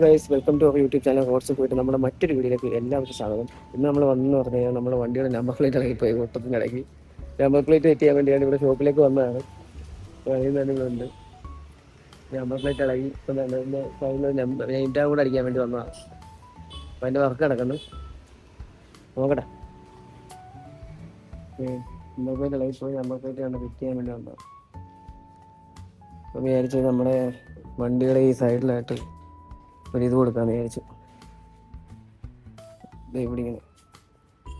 Guys, welcome to our YouTube channel. ഹോട്ട്സ് പോയിട്ട് നമ്മുടെ മറ്റൊരു വീഡിയോയിലേക്ക് എല്ലാവർക്കും സ്വാഗതം. ഇന്ന് നമ്മൾ വന്നെന്ന് പറഞ്ഞു കഴിഞ്ഞാൽ നമ്മുടെ വണ്ടിയുടെ നമ്പർ പ്ലേറ്റ് ഇറങ്ങിപ്പോയി. ഓട്ടത്തിനിടയ്ക്ക് നമ്പർ പ്ലേറ്റ് സെറ്റ് ചെയ്യാൻ വേണ്ടിയാണ് ഇവിടെ ഷോപ്പിലേക്ക് വന്നതാണ്. അതിൽ തന്നെ ഉണ്ട് നമ്പർ പ്ലേറ്റ് ഇളകി. ഇപ്പം നെയിം ടാഗ് കൂടെ അടിക്കാൻ വേണ്ടി വന്നതാണ്. അപ്പം അതിൻ്റെ വർക്ക് കിടക്കുന്നു, നോക്കട്ടെ. നമ്പർ പ്ലേറ്റ് ഇളകിപ്പോയി. നമ്പർ പ്ലേറ്റ് കണ്ട് ഫിറ്റ് ചെയ്യാൻ വേണ്ടി വന്നതാണ്. അപ്പം വിചാരിച്ചത് നമ്മുടെ വണ്ടിയുടെ ഈ സൈഡിലായിട്ട് ഇത് കൊടുക്കാമെന്ന് വിചാരിച്ചു. ഇവിടെ ഇങ്ങനെ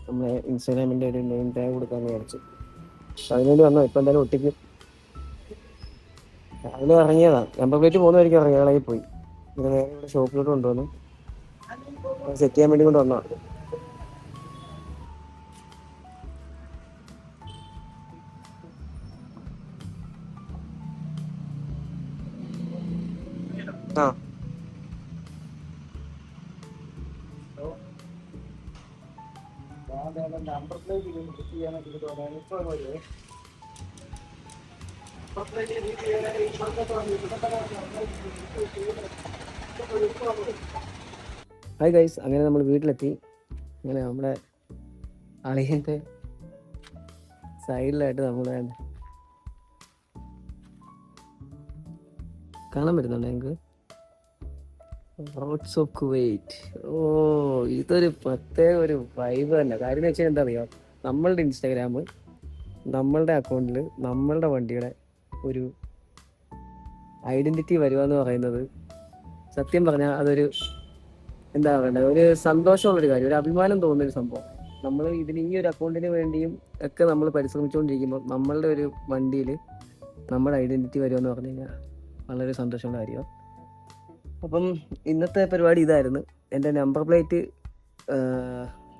നമ്മുടെ ഇൻസ്റ്റാഗ്രാമിൻ്റെ ഒരു നെയിം ടാഗ് കൊടുക്കാമെന്ന് വിചാരിച്ചു. അതിനുവേണ്ടി വന്നോ. ഇപ്പം എന്തായാലും ഒട്ടിക്കും. രാവിലെ ഇറങ്ങിയതാണ്. നമ്പർ പ്ലേറ്റ് പോകുന്നതായിരിക്കും ഇറങ്ങി പോയി. ഇത് നേരെ ഇവിടെ ഷോപ്പിലോട്ട് കൊണ്ടുവന്നു സെറ്റ് ചെയ്യാൻ വേണ്ടി കൊണ്ട് വന്നതാണ്. ആ നമ്പർ പ്ലേറ്റ് ഹായ് ഗൈസ്, അങ്ങനെ നമ്മൾ വീട്ടിലെത്തി. അങ്ങനെ നമ്മുടെ അളിയൻ്റെ സൈഡിലായിട്ട് നമ്മൾ കാണാൻ പറ്റുന്നുണ്ട് ഞങ്ങൾക്ക് റോഡ്സ് ഓഫ് കുവൈറ്റ്. ഇതൊരു പ്രത്യേക ഒരു വൈബ് തന്നെ. കാര്യം എന്ന് വെച്ചാൽ എന്താ അറിയാം, നമ്മളുടെ ഇൻസ്റ്റാഗ്രാം, നമ്മളുടെ അക്കൗണ്ടിൽ നമ്മളുടെ വണ്ടിയുടെ ഒരു ഐഡൻറ്റിറ്റി വരിക എന്ന് പറയുന്നത് സത്യം പറഞ്ഞാൽ അതൊരു എന്താ പറയണ്ടത്, ഒരു സന്തോഷമുള്ളൊരു കാര്യം, ഒരു അഭിമാനം തോന്നുന്നൊരു സംഭവം. നമ്മൾ ഇതിന് ഈ ഒരു അക്കൗണ്ടിന് വേണ്ടിയും ഒക്കെ നമ്മൾ പരിശ്രമിച്ചുകൊണ്ടിരിക്കുമ്പോൾ നമ്മളുടെ ഒരു വണ്ടിയിൽ നമ്മുടെ ഐഡൻറ്റിറ്റി വരിക എന്ന് പറഞ്ഞു കഴിഞ്ഞാൽ വളരെ സന്തോഷമുള്ള കാര്യമാണ്. അപ്പം ഇന്നത്തെ പരിപാടി ഇതായിരുന്നു. എൻ്റെ നമ്പർ പ്ലേറ്റ്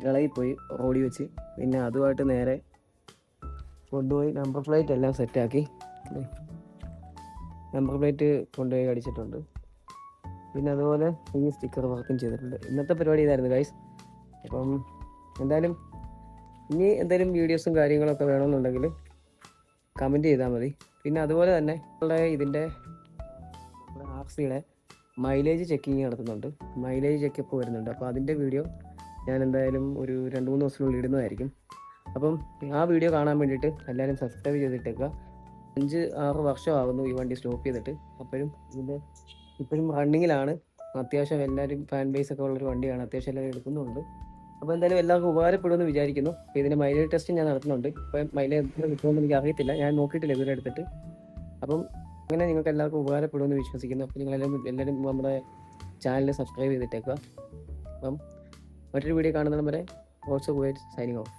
ഇളകിപ്പോയി റോഡിൽ വെച്ച്. പിന്നെ അതുമായിട്ട് നേരെ കൊണ്ടുപോയി നമ്പർ പ്ലേറ്റ് എല്ലാം സെറ്റാക്കി. നമ്പർ പ്ലേറ്റ് കൊണ്ടുപോയി അടിച്ചിട്ടുണ്ട്. പിന്നെ അതുപോലെ ഈ സ്റ്റിക്കർ വർക്കും ചെയ്തിട്ടുണ്ട്. ഇന്നത്തെ പരിപാടി ഇതായിരുന്നു ഗൈസ്. അപ്പം എന്തായാലും ഇനി എന്തെങ്കിലും വീഡിയോസും കാര്യങ്ങളൊക്കെ വേണമെന്നുണ്ടെങ്കിൽ കമൻറ്റ് ചെയ്താൽ മതി. പിന്നെ അതുപോലെ തന്നെ ഇതിൻ്റെ RC-യുടെ മൈലേജ് ചെക്കിങ് നടത്തുന്നുണ്ട്. മൈലേജ് ചെക്കപ്പ് വരുന്നുണ്ട്. അപ്പോൾ അതിൻ്റെ വീഡിയോ ഞാൻ എന്തായാലും ഒരു 2-3 ദിവസത്തിനുള്ളിൽ ഇടുന്നതായിരിക്കും. അപ്പം ആ വീഡിയോ കാണാൻ വേണ്ടിയിട്ട് എല്ലാവരും സബ്സ്ക്രൈബ് ചെയ്തിട്ടേക്കുക. 5-6 വർഷമാകുന്നു ഈ വണ്ടി സ്റ്റോപ്പ് ചെയ്തിട്ട്. ഇപ്പോഴും റണ്ണിങ്ങിലാണ്. അത്യാവശ്യം എല്ലാവരും ഫാൻ ബേസ് ഒക്കെ ഉള്ളൊരു വണ്ടിയാണ്. അത്യാവശ്യം എല്ലാവരും എടുക്കുന്നുണ്ട്. അപ്പോൾ എന്തായാലും എല്ലാവർക്കും ഉപകാരപ്പെടുമെന്ന് വിചാരിക്കുന്നു. അപ്പോൾ ഇതിൻ്റെ മൈലേജ് ടെസ്റ്റ് ഞാൻ നടത്തുന്നുണ്ട്. ഇപ്പം മൈലേജ് കിട്ടുമെന്ന് എനിക്ക് അറിയത്തില്ല, ഞാൻ നോക്കിയിട്ടില്ല ഇതുവരെ എടുത്തിട്ട്. അപ്പം അങ്ങനെ നിങ്ങൾക്ക് എല്ലാവർക്കും ഉപകാരപ്പെടുമെന്ന് വിശ്വസിക്കുന്നു. അപ്പോൾ എല്ലാവരും നമ്മുടെ ചാനൽ സബ്സ്ക്രൈബ് ചെയ്തിട്ടേക്കുക. അപ്പം മറ്റൊരു വീഡിയോ കാണുന്നതിന് വരെ ഓൾസോ ഗുഡ് സൈനിങ് ഓഫ്.